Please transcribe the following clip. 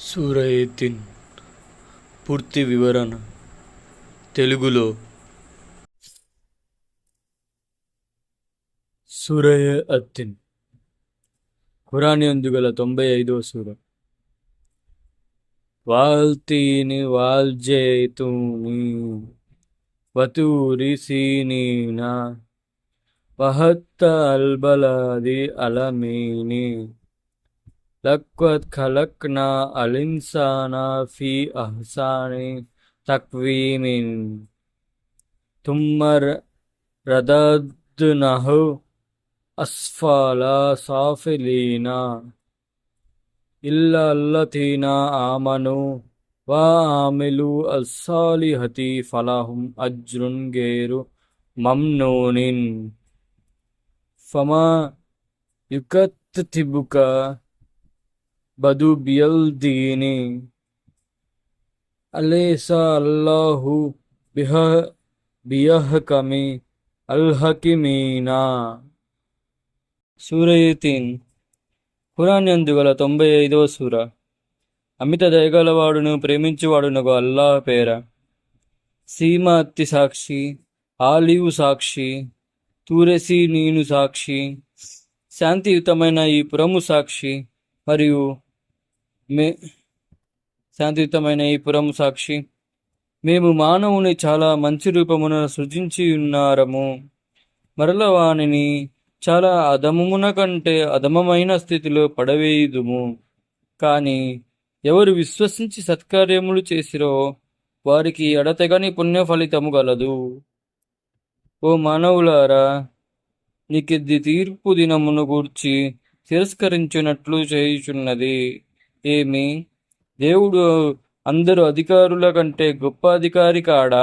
సూరయతిన్ పూర్తి వివరణ తెలుగులో. సూరయతిన్ ఖురాన్ యందు గల 95వ సూర. వాల్తీని వాల్జైతూని వతూరి సీనీనా వహత్త అల్బలాది అలమీని లక్వత్ ఖలక్నా అలిన్సానా ఫీ అహ్సాని తక్వీమిన్ తుమ్మర్ రదద్నహు అస్ఫాల సాఫిలీనా ఇల్లా అల్లతీనా ఆమను వా ఆమిలు అస్సాలిహతి ఫలహుం అజ్రున్ గేరు మమ్నూనిన్ ఫమా యుకత్తిబుక బదు బియల్దీని అలేసా అల్లాహు బియహకమి అల్హకిమీనా. సూరయతీన్ ఖురాన్ యందు గల 95వ సూర. అమిత దయగలవాడును ప్రేమించువాడునగు అల్లాహ్ పేర. సీమ అత్తి సాక్షి, ఆలివు సాక్షి, తూరెసి నీను సాక్షి, శాంతియుతమైన ఈ పురము సాక్షి మరియు మేము మానవుని చాలా మంచి రూపమున సృజించి ఉన్నారము. మరల వానిని చాలా అధమమున కంటే అధమమైన స్థితిలో పడవేయుదుము. కాని ఎవరు విశ్వసించి సత్కార్యములు చేసిరో వారికి ఎడతెగని పుణ్య ఫలితము గలదు. ఓ మానవులారా, నీకిది తీర్పు దినమును గూర్చి తిరస్కరించినట్లు చేయుచున్నది. ఏమి, దేవుడు అందరు అధికారుల కంటే గొప్ప అధికారి కాడా?